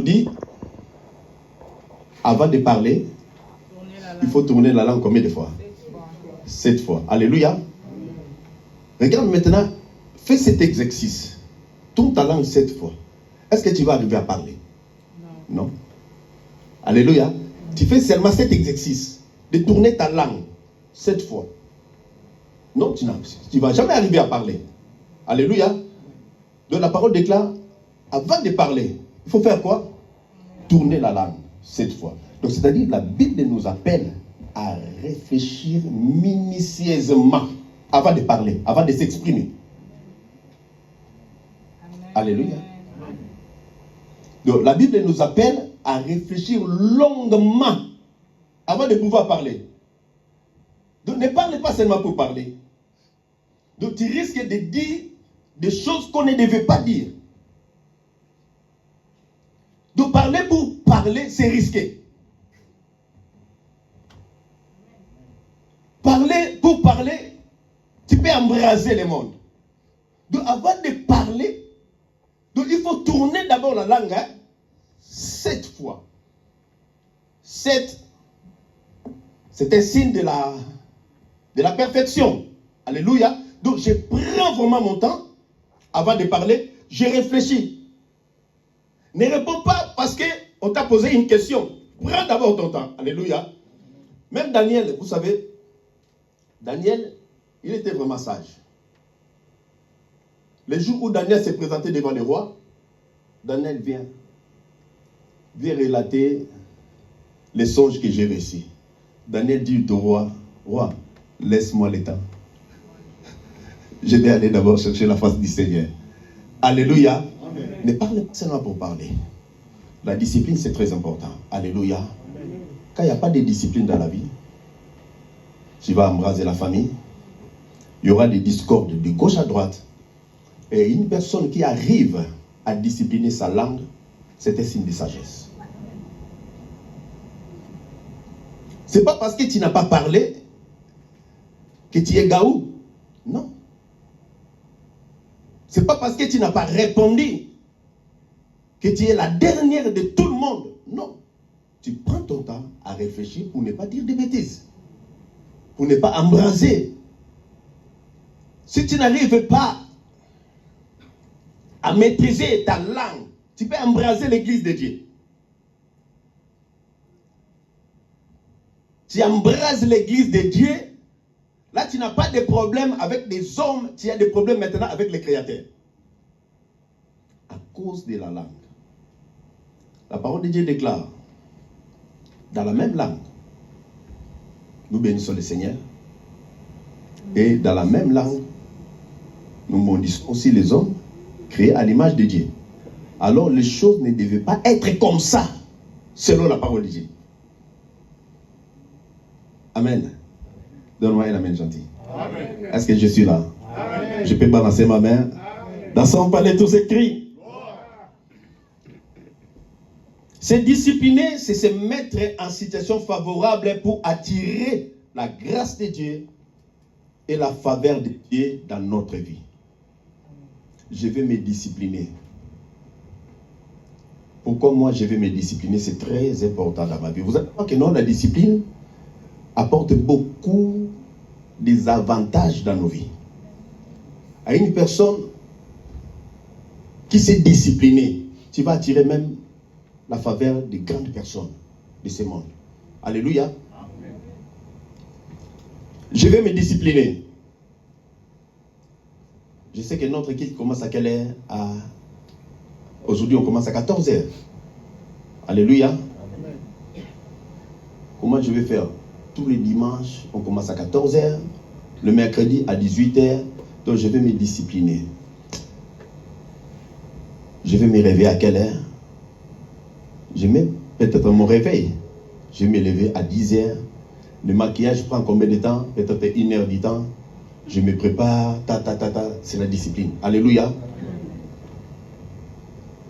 dit, avant de parler, il faut tourner la langue combien de fois? 7 fois. Alléluia. Regarde maintenant, fais cet exercice. Tourne ta langue 7 fois. Est-ce que tu vas arriver à parler? Non. Alléluia. Tu fais seulement cet exercice de tourner ta langue 7 fois. Non, tu ne vas jamais arriver à parler. Alléluia. Donc la parole déclare, avant de parler, il faut faire quoi? Tourner la langue 7 fois. Donc c'est-à-dire, la Bible nous appelle à réfléchir minutieusement avant de parler, avant de s'exprimer. Alléluia. Donc la Bible nous appelle à réfléchir longuement avant de pouvoir parler. Donc ne parle pas seulement pour parler. Donc tu risques de dire des choses qu'on ne devait pas dire. Donc parler pour parler, c'est risqué. Parler pour parler, tu peux embraser le monde. Donc avant de parler, donc il faut tourner d'abord la langue 7 fois. 7, c'est un signe de la perfection. Alléluia. Donc je prends vraiment mon temps avant de parler, je réfléchis. Ne réponds pas parce qu'on t'a posé une question. Prends d'abord ton temps. Alléluia. Même Daniel, vous savez, Daniel, il était vraiment sage. Le jour où Daniel s'est présenté devant le roi, Daniel vient relater les songes que j'ai reçus. Daniel dit au roi, roi, laisse-moi le temps. Je vais aller d'abord chercher la face du Seigneur. Alléluia. Amen. Ne parle pas seulement pour parler. La discipline, c'est très important. Alléluia. Amen. Quand il n'y a pas de discipline dans la vie, tu vas embraser la famille. Il y aura des discordes de gauche à droite. Et une personne qui arrive à discipliner sa langue, c'est un signe de sagesse. Ce n'est pas parce que tu n'as pas parlé que tu es gaou. Non. Ce n'est pas parce que tu n'as pas répondu que tu es la dernière de tout le monde. Non. Tu prends ton temps à réfléchir pour ne pas dire des bêtises. Pour ne pas embraser. Si tu n'arrives pas à maîtriser ta langue, tu peux embraser l'église de Dieu. Tu embrases l'église de Dieu, là tu n'as pas de problème avec des hommes, tu as des problèmes maintenant avec les créateurs. À cause de la langue. La parole de Dieu déclare, dans la même langue, nous bénissons le Seigneur, et dans la même langue, nous bénissons aussi les hommes créés à l'image de Dieu. Alors les choses ne devaient pas être comme ça, selon la parole de Dieu. Amen. Donne-moi un amen gentil. Amen. Est-ce que je suis là? Amen. Je peux balancer ma main. Amen. Dans son palais, tous ces cris. Se discipliner, c'est se mettre en situation favorable pour attirer la grâce de Dieu et la faveur de Dieu dans notre vie. Je vais me discipliner. Pourquoi moi je vais me discipliner? C'est très important dans ma vie. Vous allez voir que non, la discipline apporte beaucoup des avantages dans nos vies. À une personne qui s'est disciplinée, tu vas attirer même la faveur des grandes personnes de ce monde. Alléluia. Amen. Je vais me discipliner. Je sais que notre équipe commence à quelle heure? Aujourd'hui, on commence à 14h. Alléluia. Amen. Comment je vais faire? Tous les dimanches, on commence à 14h. Le mercredi à 18h. Donc, je vais me discipliner. Je vais me réveiller à quelle heure? Je mets peut-être mon réveil. Je vais me lever à 10h. Le maquillage prend combien de temps? Peut-être 1 heure du temps. Je me prépare. C'est la discipline. Alléluia.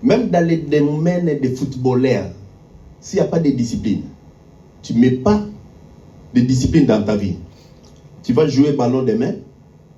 Même dans les domaines des footballeurs, s'il n'y a pas de discipline, tu ne mets pas de discipline dans ta vie. Tu vas jouer ballon demain,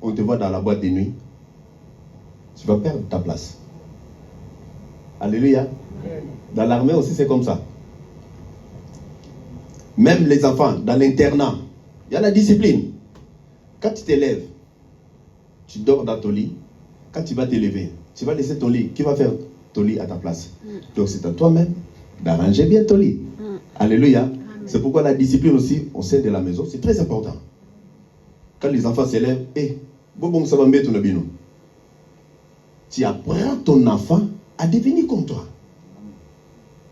on te voit dans la boîte de nuit. Tu vas perdre ta place. Alléluia. Dans l'armée aussi, c'est comme ça. Même les enfants, dans l'internat, il y a la discipline. Quand tu t'élèves, tu dors dans ton lit. Quand tu vas t'élever, tu vas laisser ton lit. Qui va faire ton lit à ta place? Donc c'est à toi-même d'arranger bien ton lit. Alléluia. C'est pourquoi la discipline aussi au sein de la maison, c'est très important. Quand les enfants s'élèvent, tu apprends ton enfant à devenir comme toi.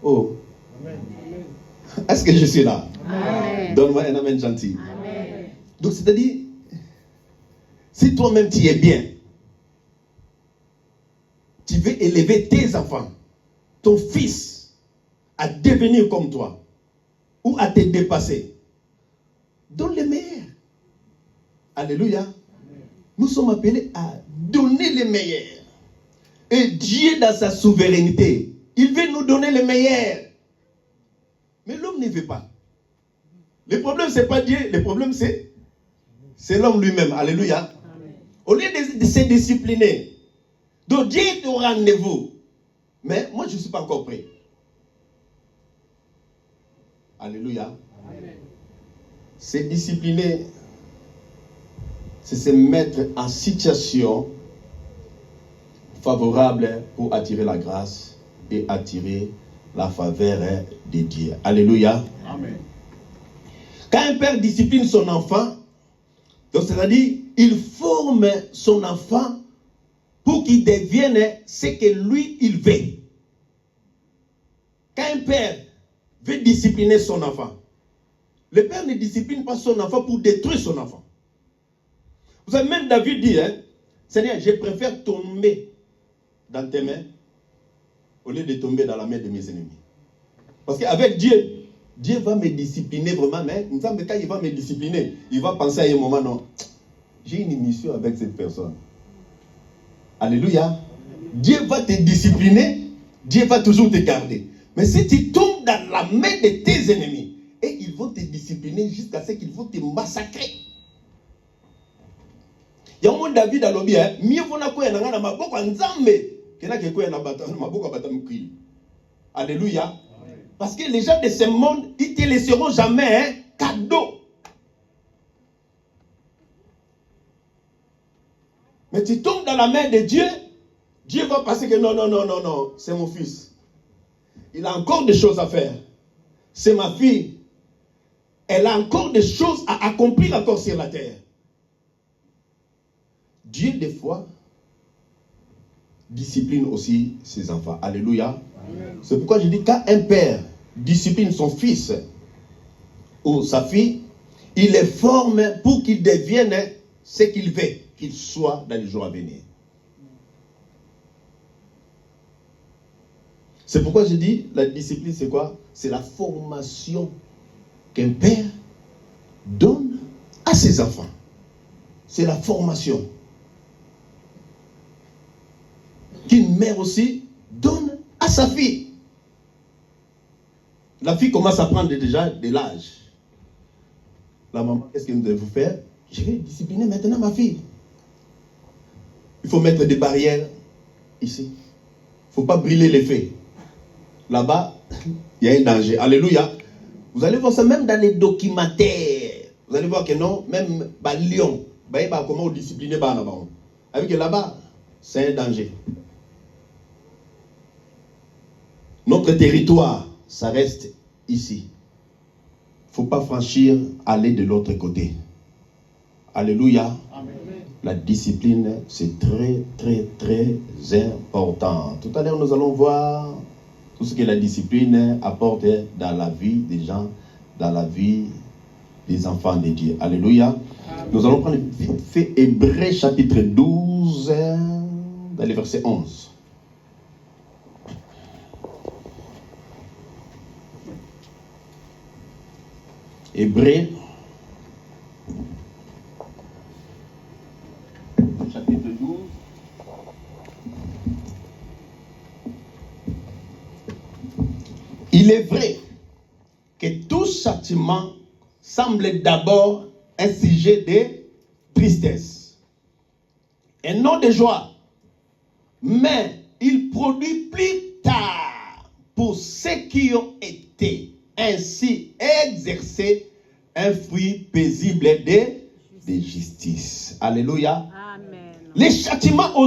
Oh. Est-ce que je suis là? Amen. Donne-moi un amen gentil. Amen. Donc c'est-à-dire, si toi-même tu es bien, tu veux élever tes enfants, ton fils, à devenir comme toi, ou à te dépasser, donne le meilleur. Alléluia. Amen. Nous sommes appelés à donner le meilleur. Et Dieu, dans sa souveraineté, il veut nous donner le meilleur. Mais l'homme ne veut pas. Le problème, ce n'est pas Dieu, le problème, c'est l'homme lui-même. Alléluia. Amen. Au lieu de se discipliner, donc Dieu est au rendez-vous. Mais moi, je ne suis pas encore prêt. Alléluia. Amen. Se discipliner, c'est se mettre en situation favorable pour attirer la grâce et attirer la faveur de Dieu. Alléluia. Amen. Quand un père discipline son enfant, donc c'est-à-dire, il forme son enfant pour qu'il devienne ce que lui, il veut. Quand un père veut discipliner son enfant, le père ne discipline pas son enfant pour détruire son enfant. Vous savez, même David dit, Seigneur, je préfère tomber dans tes mains au lieu de tomber dans la main de mes ennemis. Parce qu'avec Dieu, Dieu va me discipliner vraiment, mais il me semble que quand il va me discipliner, il va penser à un moment, non, j'ai une mission avec cette personne. Alléluia. Dieu va te discipliner, Dieu va toujours te garder. Mais si tu tombes dans la main de tes ennemis, et ils vont te discipliner jusqu'à ce qu'ils vont te massacrer. Il y a un monde David à l'objet, mieux vaut na koya na maboko nzambe que na koya na maboko batamukri. Alléluia. Parce que les gens de ce monde, ils ne te laisseront jamais cadeau. Mais tu tombes dans la main de Dieu, Dieu va penser que non, c'est mon fils. Il a encore des choses à faire. C'est ma fille. Elle a encore des choses à accomplir encore sur la terre. Dieu, des fois, discipline aussi ses enfants. Alléluia. Amen. C'est pourquoi je dis, quand un père discipline son fils ou sa fille, il les forme pour qu'il devienne ce qu'il veut qu'il soit dans les jours à venir. C'est pourquoi je dis, la discipline, c'est quoi? C'est la formation qu'un père donne à ses enfants. C'est la formation qu'une mère aussi donne à sa fille. La fille commence à prendre déjà de l'âge. La maman, qu'est-ce que nous devons faire? Je vais discipliner maintenant ma fille. Il faut mettre des barrières ici. Il ne faut pas brûler les feux. Là-bas, il y a un danger. Alléluia. Vous allez voir ça même dans les documentaires. Vous allez voir que non, même Lyon, comment on discipline là-bas. Avec là-bas, c'est un danger. Notre territoire, ça reste ici. Il ne faut pas franchir, aller de l'autre côté. Alléluia. Amen. La discipline, c'est très, très, très important. Tout à l'heure, nous allons voir tout ce que la discipline apporte dans la vie des gens, dans la vie des enfants de Dieu. Alléluia. Amen. Nous allons prendre vite fait Hébreux chapitre 12, dans le verset 11. Hébreux, chapitre 12. Il est vrai que tout châtiment semble d'abord un sujet de tristesse et non de joie, mais il produit plus tard pour ceux qui ont été ainsi exercés un fruit paisible de justice. Alléluia. Amen. Les châtiments